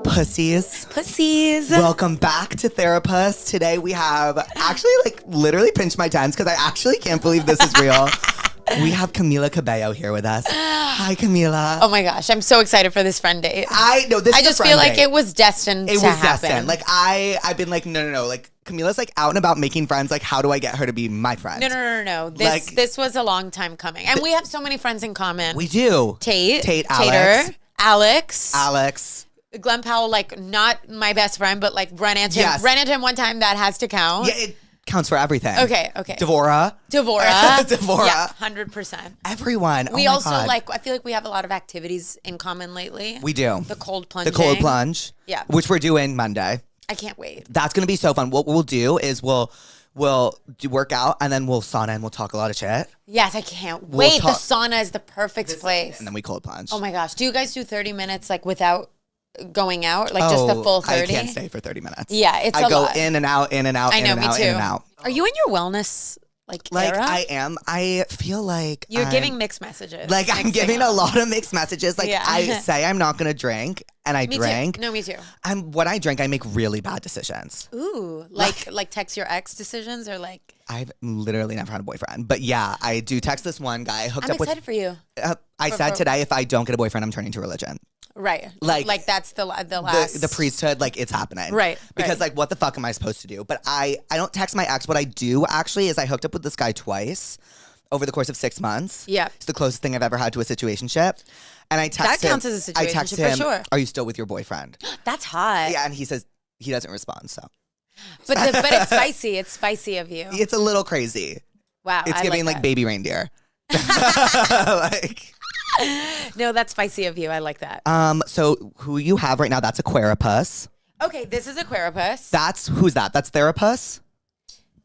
Pussies. Welcome back to Therapuss. Today we have actually literally pinched my tens because I actually can't believe this is real. We have Camila Cabello here with us. Hi, Camila. Oh my gosh, I'm so excited for this friend date. I know this. I just feel like it was destined. It was destined. I've been no. Camila's out and about making friends. How do I get her to be my friend? No. This was a long time coming, and we have so many friends in common. We do. Tate, Alex. Glenn Powell, not my best friend, but ran into him one time. That has to count. Yeah, it counts for everything. Okay. Devora. Yeah, 100%. Everyone. We also I feel like we have a lot of activities in common lately. We do. The cold plunging. The cold plunge. Yeah. Which we're doing Monday. I can't wait. That's going to be so fun. What we'll do is we'll do work out and then we'll sauna and we'll talk a lot of shit. Yes, I can't wait. The sauna is the perfect place. And then we cold plunge. Oh my gosh. Do you guys do 30 minutes without going out? Just the full 30? I can't stay for 30 minutes. Yeah, it's a lot. I go in and out, in and out, I know, in and out, me too. in and out. Are you in your wellness era? I am. I feel like you're giving mixed messages. I'm giving a lot of mixed messages. I say I'm not going to drink and I drink. Too. No, me too. When I drink, I make really bad decisions. Ooh, like text your ex decisions or I've literally never had a boyfriend. But yeah, I do text this one guy I hooked up with. I'm excited for you. I said today, if I don't get a boyfriend, I'm turning to religion. Right. That's the last. The priesthood, it's happening. Right. Because what the fuck am I supposed to do? But I don't text my ex. What I do actually is I hooked up with this guy twice over the course of 6 months. Yeah. It's the closest thing I've ever had to a situationship. And I text him. That counts as a situationship, I text him, for sure. Are you still with your boyfriend? That's hot. Yeah, and he says he doesn't respond, so. But it's spicy. It's spicy of you. It's a little crazy. Wow. It's giving baby reindeer. No, that's spicy of you. I like that. So who you have right now, that's Aquaripuss. Okay, this is Aquaripuss. Who's that? That's Therapuss?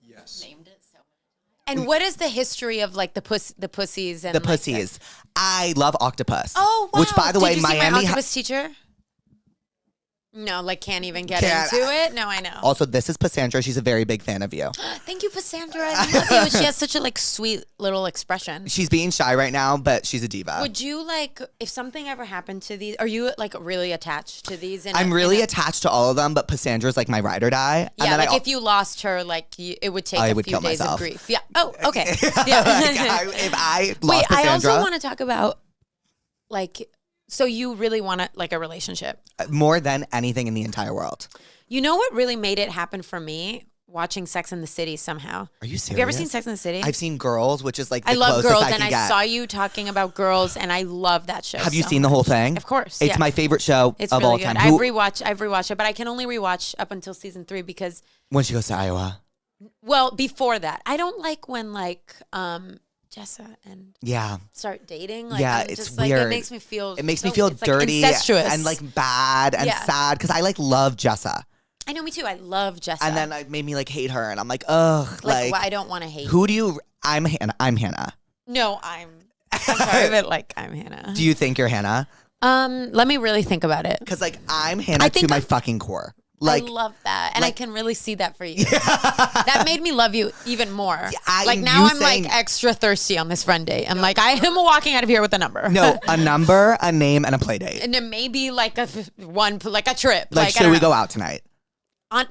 Yes. Named it so much. And what is the history of the pussies and the pussies? I love octopus. Oh, wow. Which, by the way, Did you see Miami my octopus teacher? No, can't even get into it. No, I know. Also, this is Passandra. She's a very big fan of you. Thank you, Passandra. I love you. She has such a sweet little expression. She's being shy right now, but she's a diva. Would you if something ever happened to these? Are you really attached to these? I'm really attached to all of them, but Passandra's my ride or die. Yeah, and then if you lost her, it would take a few days of grief. Yeah. Oh, okay. Yeah. If I lost Passandra. I also want to talk about so you really want a relationship? More than anything in the entire world. You know what really made it happen for me? Watching Sex and the City somehow. Are you serious? Have you ever seen Sex and the City? I've seen Girls, which is the I love closest Girls, I can and get. I saw you talking about Girls, and I love that show. Have you seen the whole thing? Of course. It's my favorite show of really all time. I've rewatched it, but I can only rewatch up until season 3 because when she goes to Iowa. Well, before that, I don't like when Jessa and start dating. It's weird. It makes me feel. It makes me feel dirty and bad and sad because I love Jessa. I know, me too. I love Jessa. And then it made me hate her, and I'm ugh. I don't want to hate. Who do you? I'm Hannah. I'm Hannah. No, I'm sorry, but I'm Hannah. Do you think you're Hannah? Let me really think about it. Because I'm Hannah to my fucking core. I love that. And I can really see that for you. That made me love you even more. Now I'm extra thirsty on this friend date. I'm I am walking out of here with a number. No, a number, a name, and a play date. And then maybe a trip. Should we go out tonight?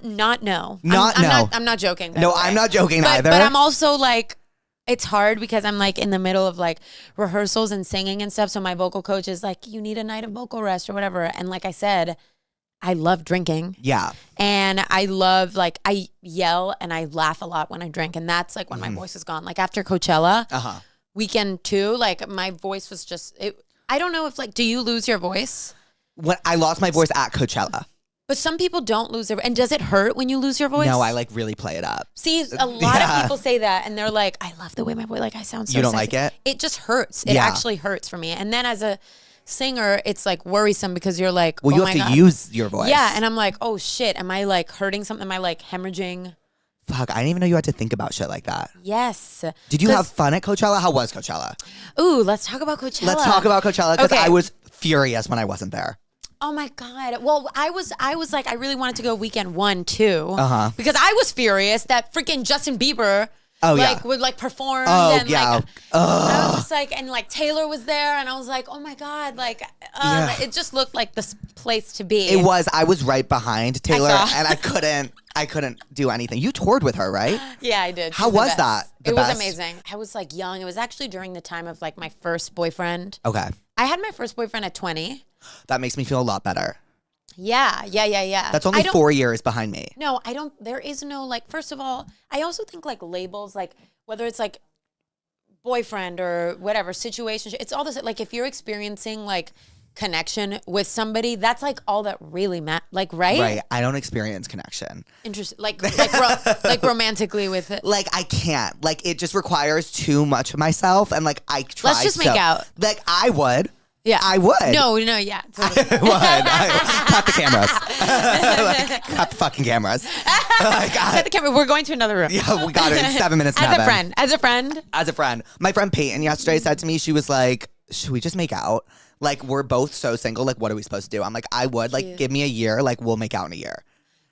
No. I'm not joking. No, I'm not joking either. But I'm also it's hard because I'm in the middle of rehearsals and singing and stuff. So my vocal coach is you need a night of vocal rest or whatever. And like I said, I love drinking. Yeah. And I love, I yell and I laugh a lot when I drink. And that's, when my voice is gone. After Coachella, weekend 2, my voice was just, I don't know if, do you lose your voice? When I lost my voice at Coachella. But some people don't lose their voice. And does it hurt when you lose your voice? No, I, really play it up. See, a lot of people say that. And they're I love the way my voice, I sound so You don't sexy. like it? It just hurts. It actually hurts for me. And then as a singer, it's worrisome because you're well, you have to use your voice. Yeah, and I'm oh shit, am I hurting something? Am I hemorrhaging? Fuck, I didn't even know you had to think about shit like that. Yes. Did you have fun at Coachella? How was Coachella? Ooh, let's talk about Coachella. Let's talk about Coachella because I was furious when I wasn't there. Oh my God. Well, I was I really wanted to go weekend 1 too. Because I was furious that freaking Justin Bieber Oh, like yeah. would like perform. Oh, and yeah. like I was just like, and like Taylor was there, and I was like, oh my God, like it just looked like this place to be. It was. I was right behind Taylor, saw. and I couldn't do anything. You toured with her, right? Yeah, I did. How She's the was best. that? The It was best? amazing. I was like young. It was actually during the time of like my first boyfriend. Okay. I had my first boyfriend at 20. That makes me feel a lot better. Yeah. That's only 4 years behind me. No, I don't. There is no like. First of all, I also think like labels, like whether it's like boyfriend or whatever situation, it's all this. Like if you're experiencing like connection with somebody, that's like all that really matters. Like Right. I don't experience connection. Interesting. Like like romantically with it. Like I can't. Like it just requires too much of myself, and like I try. Let's just make out. Like I would. Yeah, I would. No, yeah. Totally. I would. Cut the cameras. Like, cut the fucking cameras. Like, Cut the camera. We're going to another room. Yeah, we got it in 7 minutes. As a friend. My friend Peyton yesterday said to me, she was like, "Should we just make out? Like we're both so single. Like what are we supposed to do?" I'm like, "I would. Like give me a year. Like we'll make out in a year."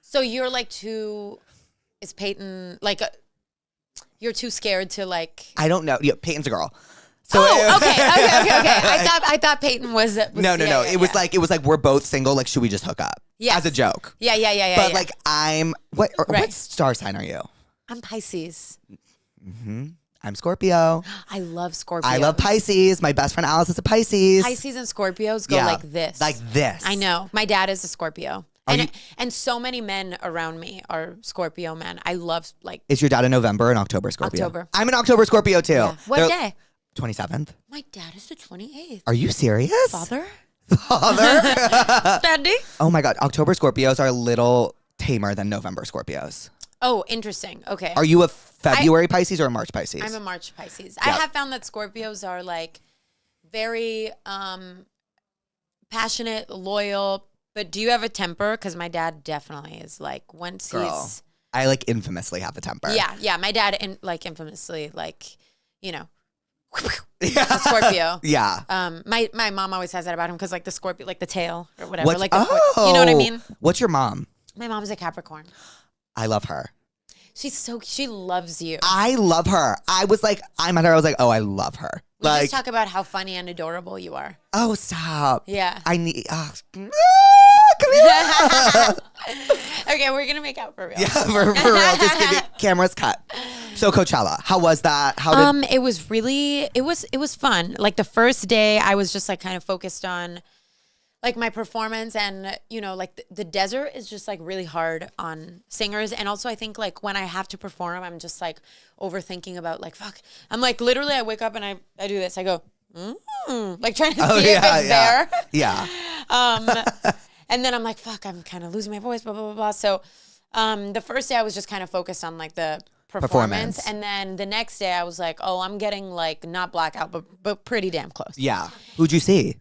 So you're like is Peyton like you're too scared to like? I don't know. Yeah, Peyton's a girl. So okay. I thought Peyton was no. It was like we're both single. Like, should we just hook up? Yes. As a joke. Yeah. But like, what star sign are you? I'm Pisces. I'm Scorpio. I love Scorpio. I love Pisces. My best friend Alice is a Pisces. Pisces and Scorpios go like this. Like this. I know. My dad is a Scorpio. And so many men around me are Scorpio men. I love like. Is your dad a November and October Scorpio? October. I'm an October Scorpio too. Yeah. What day? 27th. My dad is the 28th. Are you serious? Father? Daddy? Oh my God. October Scorpios are a little tamer than November Scorpios. Oh, interesting. Okay. Are you a February Pisces or a March Pisces? I'm a March Pisces. Yeah. I have found that Scorpios are like very passionate, loyal. But do you have a temper? Because my dad definitely is like once he's. I like infamously have a temper. Yeah. My dad infamously a Scorpio. Yeah. My mom always says that about him because like the Scorpio, like the tail or whatever. You know what I mean? What's your mom? My mom's a Capricorn. I love her. She loves you. I love her. I met her. I was like, oh, I love her. We just talk about how funny and adorable you are. Oh, stop. Yeah. I need. Come Okay, we're gonna make out for real. Yeah, for real. Just give me cameras cut. So Coachella, how was that? It was really. It was fun. Like the first day, I was just like kind of focused on like my performance, and like the desert is just like really hard on singers. And also I think like when I have to perform, I'm just like overthinking about like, fuck. I'm like literally I wake up and I do this. I go, like trying to see if it's there. Yeah. And then I'm like, fuck, I'm kind of losing my voice, blah, blah, blah, blah. So the first day I was just kind of focused on like the performance. And then the next day I was like, oh, I'm getting like not blackout, but pretty damn close. Yeah. Who'd you see?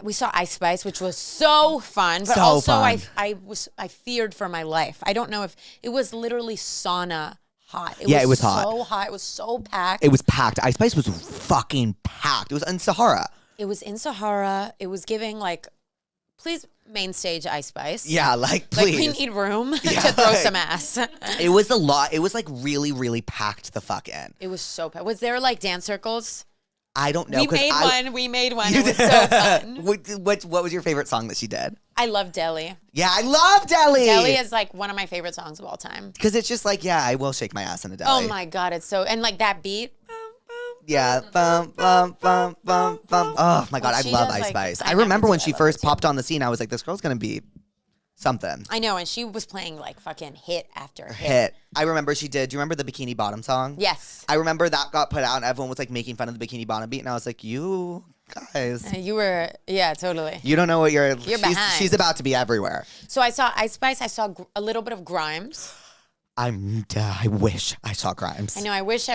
We saw Ice Spice, which was so fun, but I feared for my life. I don't know if it was literally sauna hot. It was hot. So hot. It was so packed. It was packed. Ice Spice was fucking packed. It was in Sahara. It was in Sahara. It was giving like, please main stage Ice Spice. Yeah, like please. Like we need room to throw some ass. It was a lot. It was like really, really packed the fuck in. It was so packed. Was there like dance circles? I don't know. We made one. It was so fun. What was your favorite song that she did? I love Deli. Yeah, I love Deli. Deli is like one of my favorite songs of all time. Because it's just like, yeah, I will shake my ass in a deli. Oh my God, it's so, and like that beat. Yeah, bum, bum, bum, bum, bum. Oh my God, I love Ice Spice. I remember when she first popped on the scene, I was like, this girl's going to be something. I know, and she was playing like fucking hit after hit. I remember she did. Do you remember the Bikini Bottom song? Yes. I remember that got put out and everyone was like making fun of the Bikini Bottom beat, and I was like, you guys. You were, yeah, totally. You don't know what you're behind. She's about to be everywhere. So I saw Ice Spice. I saw a little bit of Grimes. I wish I saw Grimes. I know. I wish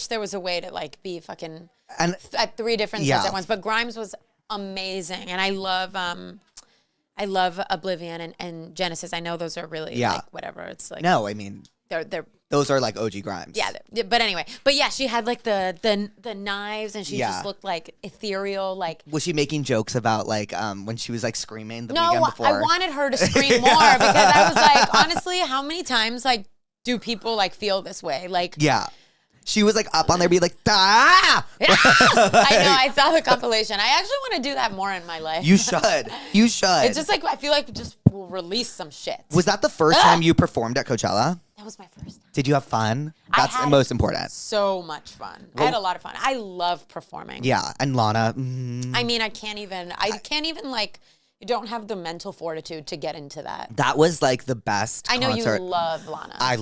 there was a way to like be fucking and at 3 different sets at once. But Grimes was amazing, and I love Oblivion and Genesis. I know those are really like whatever. It's like no, I mean they're those are like OG Grimes. Yeah, but anyway, she had like the knives, and she just looked like ethereal. Like was she making jokes about like when she was like screaming the weekend before? I wanted her to scream more because I was like, honestly, how many times like do people like feel this way? Like She was like up on there being like, I know, I saw the compilation. I actually want to do that more in my life. You should. You should. It's just like, I feel like we just will release some shit. Was that the first time you performed at Coachella? That was my first time. Did you have fun? That's the most important. So much fun. I had a lot of fun. I love performing. Yeah, and Lana. I mean, I can't even like, you don't have the mental fortitude to get into that. That was like the best concert. I know you love Lana. I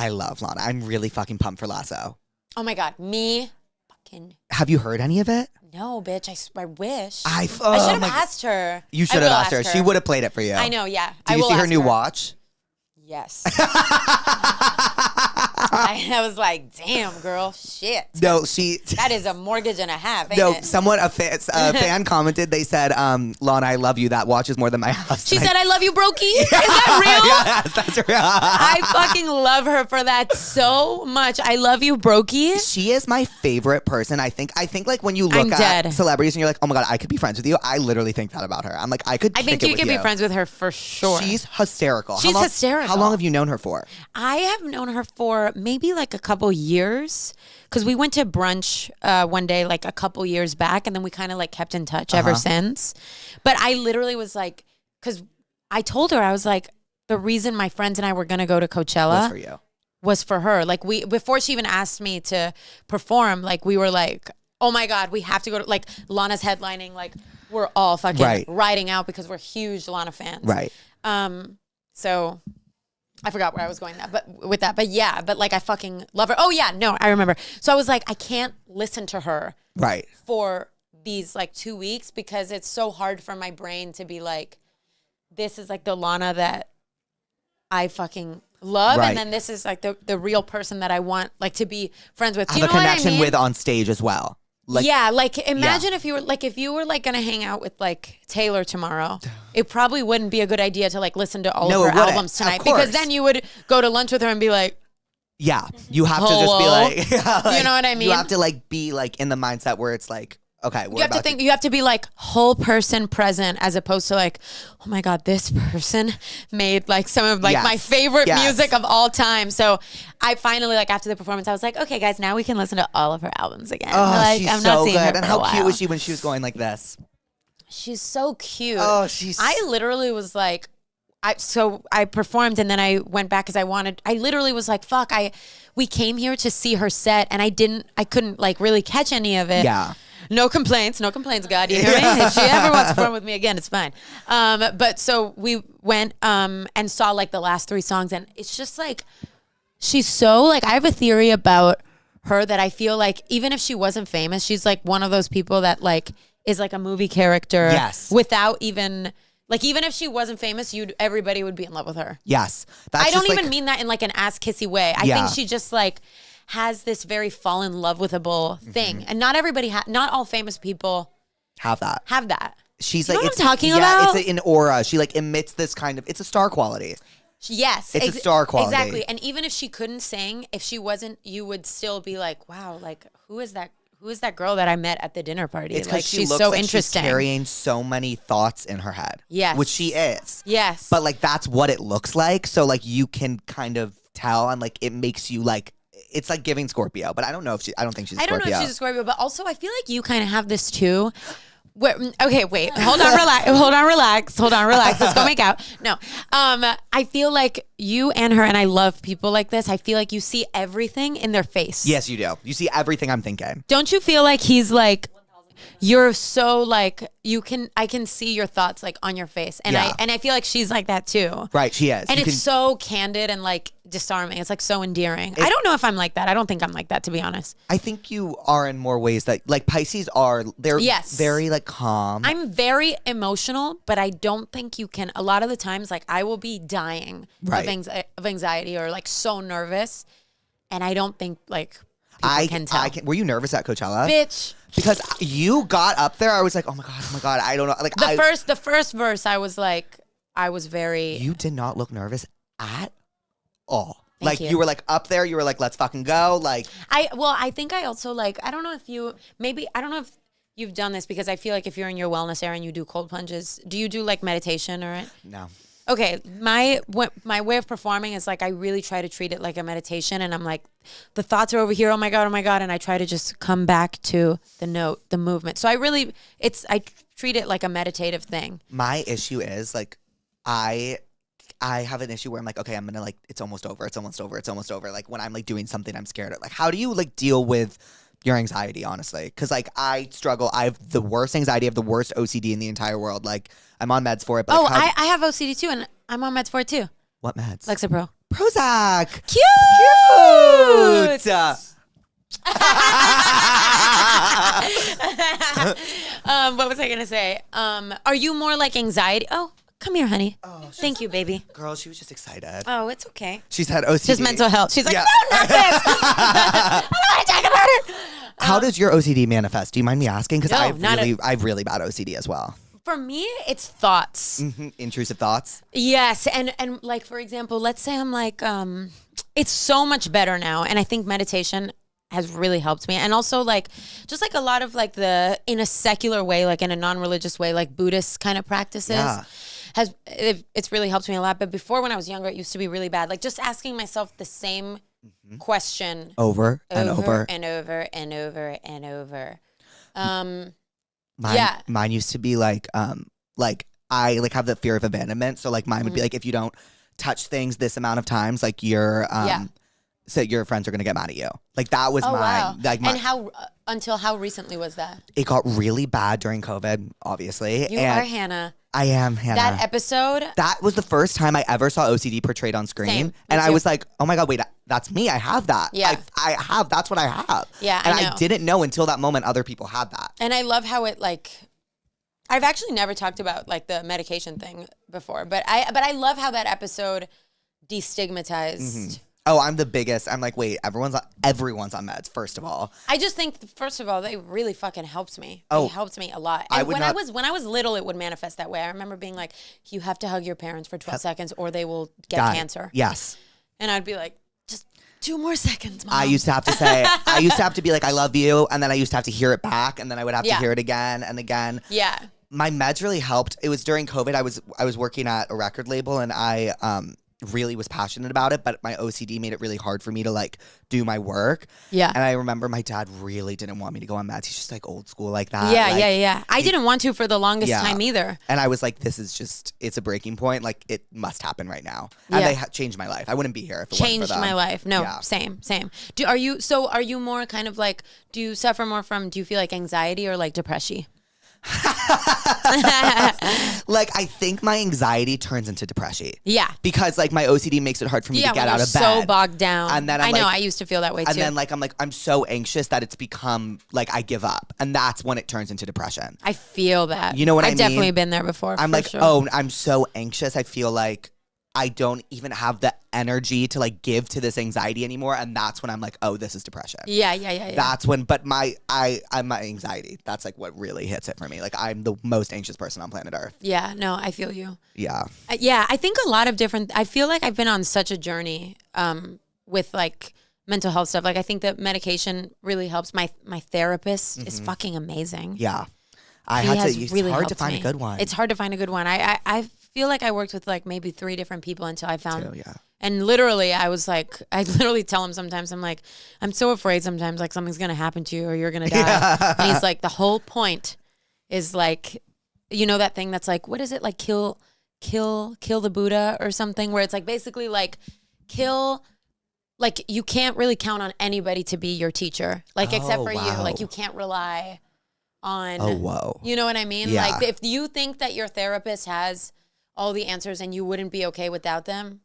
love Lana. I'm really fucking pumped for Lasso. Oh my God, me fucking. Have you heard any of it? No, bitch. I wish. I should have asked her. You should have asked her. She would have played it for you. I know, yeah. Did you see her new watch? Yes. I was like, damn, girl, shit. No, that is a mortgage and a half, ain't no, it? a fan commented, they said, Lana, I love you. That watch is more than my house. She said, I love you, Brokey. Is that real? Yes, that's real. I fucking love her for that so much. I love you, Brokey. She is my favorite person. I think like when you look at celebrities and you're like, oh my God, I could be friends with you. I literally think that about her. I'm like, I think you could be friends with her for sure. She's hysterical. She's hysterical. How long have you known her for? I have known her for maybe like a couple years, because we went to brunch one day like a couple years back, and then we kind of like kept in touch ever since. But I literally was like, because I told her, I was like, the reason my friends and I were gonna go to Coachella was for her. Like, before she even asked me to perform, like we were like, oh my God, we have to go to, like, Lana's headlining, like we're all fucking riding out because we're huge Lana fans. Right. So I forgot where I was going with that. But yeah, but like I fucking love her. Oh yeah, no, I remember. So I was like, I can't listen to her for these like 2 weeks, because it's so hard for my brain to be like, this is like the Lana that I fucking love, and then this is like the real person that I want like to be friends with. Do you have know a connection what I mean? with on stage as well. Like, yeah, like imagine if you were like gonna hang out with like Taylor tomorrow, it probably wouldn't be a good idea to like listen to all of her albums tonight, because then you would go to lunch with her and be like, yeah, you have to just be like, you know what I mean? You have to like be like in the mindset where it's like, okay, you have to be like whole person present, as opposed to like, oh my God, this person made like some of like my favorite music of all time. So I finally, like after the performance, I was like, okay guys, now we can listen to all of her albums again. Oh, like, she's I'm so not seeing good. her And for how a while. cute was she when she was going like this? She's so cute. Oh, I literally was like, I performed, and then I went back because I literally was like, fuck, we came here to see her set, and I couldn't like really catch any of it. Yeah. No complaints, God, you hear me? If she ever wants to perform with me again, it's fine. But so we went and saw like the last 3 songs, and it's just like, she's so like, I have a theory about her that I feel like even if she wasn't famous, she's like one of those people that like is like a movie character. Yes. Without even like, even if she wasn't famous, everybody would be in love with her. Yes. I don't even mean that in like an ass kissy way. I think she just like has this very fall in love withable thing, and not everybody, not all famous people have that. She's you like, know what I'm talking about? It's an aura. She like emits this kind of, it's a star quality. Yes. It's a star quality. Exactly. And even if she couldn't sing, if she wasn't, you would still be like, wow, like who is that girl that I met at the dinner party? It's like she's so so interesting. She's carrying so many thoughts in her head. Yes. Which she is. Yes. But like that's what it looks like. So like you can kind of tell, and like it makes you like, it's like giving Scorpio, but I don't think she's a Scorpio. I don't know if she's a Scorpio, but also I feel like you kind of have this too. Okay, wait, hold on, relax. Let's go make out. No, I feel like you and her, and I love people like this. I feel like you see everything in their face. Yes, you do. You see everything I'm thinking. Don't you feel like he's like, you're so like, I can see your thoughts like on your face, and I feel like she's like that too. Right, she is. And it's so candid and like disarming. It's like so endearing. I don't know if I'm like that. I don't think I'm like that, to be honest. I think you are in more ways that like Pisces are. They're very like calm. I'm very emotional, but I don't think you can. A lot of the times, like I will be dying of anxiety or like so nervous, and I don't think like people can tell. Were you nervous at Coachella? Bitch. Because you got up there, I was like, oh my god, I don't know. Like the first verse, I was like, I was very. You did not look nervous at all. Thank you were like up there. You were like, let's fucking go. Like I think I also like. I don't know if you've done this, because I feel like if you're in your wellness area and you do cold plunges, do you do like meditation or it? No. Okay, my way of performing is like I really try to treat it like a meditation, and I'm like, the thoughts are over here. Oh my god, and I try to just come back to the note, the movement. So I treat it like a meditative thing. My issue is like, I have an issue where I'm like, okay, I'm gonna like, it's almost over. Like when I'm like doing something I'm scared of. Like, how do you like deal with your anxiety, honestly? Because like I struggle. I have the worst anxiety. I have the worst OCD in the entire world. Like I'm on meds for it. But like, I have OCD too, and I'm on meds for it too. What meds? Lexapro. Prozac. Cute. What was I gonna say? Are you more like anxiety? Oh, come here, honey. Oh, thank you, baby. Girl, she was just excited. Oh, it's okay. She's had OCD. Just mental health. She's like, no, not this. I don't want to talk about it. How does your OCD manifest? Do you mind me asking? Because No, I have really bad OCD as well. For me, it's thoughts. Mm-hmm. Intrusive thoughts? Yes. And like, for example, let's say I'm like, it's so much better now. And I think meditation has really helped me. And also like, just like a lot of like in a secular way, like in a non-religious way, like Buddhist kind of practices. Yeah. It's really helped me a lot. But before, when I was younger, it used to be really bad. Like just asking myself the same question over and over. Mine used to be like I like have the fear of abandonment. So like mine would be like, if you don't touch things this amount of times, like so your friends are gonna get mad at you. Like that was mine. Wow. Like and until how recently was that? It got really bad during COVID, obviously. You are Hannah. I am Hannah. That episode. That was the first time I ever saw OCD portrayed on screen. Same. And I was like, oh my God, wait, that's me. I have that. Yeah. That's what I have. Yeah, and I know. I didn't know until that moment other people had that. And I love how it like, I've actually never talked about like the medication thing before, but I love how that episode destigmatized. Mm-hmm. Oh, I'm the biggest. I'm like, wait, everyone's on meds, first of all. I just think, first of all, they really fucking helped me. Oh, they helped me a lot. And when I was little, it would manifest that way. I remember being like, you have to hug your parents for 12 seconds or they will get cancer. Yes. And I'd be like, just 2 more seconds, Mom. I used to have to be like, I love you. And then I used to have to hear it back. And then I would have to hear it again and again. Yeah. My meds really helped. It was during COVID. I was working at a record label and I really was passionate about it, but my OCD made it really hard for me to like do my work. Yeah. And I remember my dad really didn't want me to go on meds. He's just like old school like that. Yeah, like, yeah. I didn't want to for the longest time either. And I was like, this is just, it's a breaking point. Like it must happen right now. And they changed my life. I wouldn't be here if it wasn't for them. Changed my life. No, same. Are you more kind of like, do you suffer more from, do you feel like anxiety or like depression? Like I think my anxiety turns into depression. Yeah. Because like my OCD makes it hard for me to get out of bed. So bogged down. And then I know I used to feel that way too. And then like I'm so anxious that it's become like I give up. And that's when it turns into depression. I feel that. You know what I mean? I've definitely been there before. I'm like, sure. Oh, I'm so anxious. I feel like I don't even have the energy to like give to this anxiety anymore. And that's when I'm like, oh, this is depression. Yeah. That's when, but my anxiety, that's like what really hits it for me. Like I'm the most anxious person on planet Earth. Yeah, no, I feel you. Yeah. Yeah, I think a lot of I feel like I've been on such a journey with like mental health stuff. Like I think that medication really helps. My therapist is fucking amazing. Yeah. It's really hard to find a good one. It's hard to find a good one. I feel like I worked with like maybe 3 different people until I found. Yeah. And literally, I literally tell him sometimes, I'm like, I'm so afraid sometimes like something's gonna happen to you or you're gonna die. Yeah. And he's like, the whole point is like, you know that thing that's like, what is it like, kill the Buddha or something, where it's like basically like like you can't really count on anybody to be your teacher, like except for you. Like you can't rely on. Oh whoa. You know what I mean? Yeah. Like if you think that your therapist has all the answers and you wouldn't be okay without them,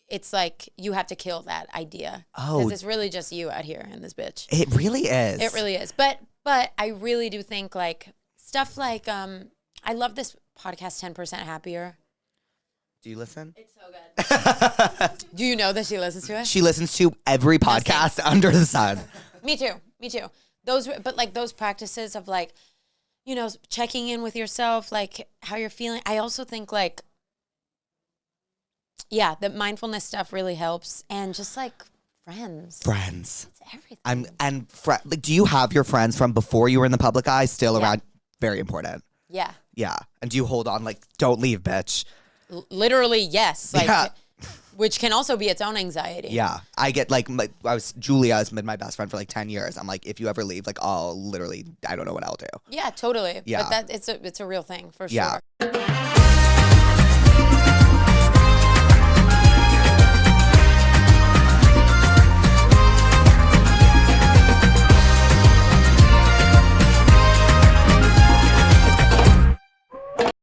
it's like you have to kill that idea. Oh. Because it's really just you out here in this bitch. It really is. It really is. But I really do think like stuff like I love this podcast 10% Happier. Do you listen? It's so good. Do you know that she listens to it? She listens to every podcast under the sun. Me too. Those practices of like, you know, checking in with yourself, like how you're feeling. I also think like, yeah, the mindfulness stuff really helps, and just like friends. It's everything. Like, do you have your friends from before you were in the public eye still around? Very important. Yeah. Yeah. And do you hold on, like, don't leave, bitch? literally, yes. Like, which can also be its own anxiety. Yeah. I get like, Julia has been my best friend for like 10 years. I'm like, if you ever leave, like, I don't know what I'll do. Yeah, totally. Yeah. But it's a real thing for Yeah. sure.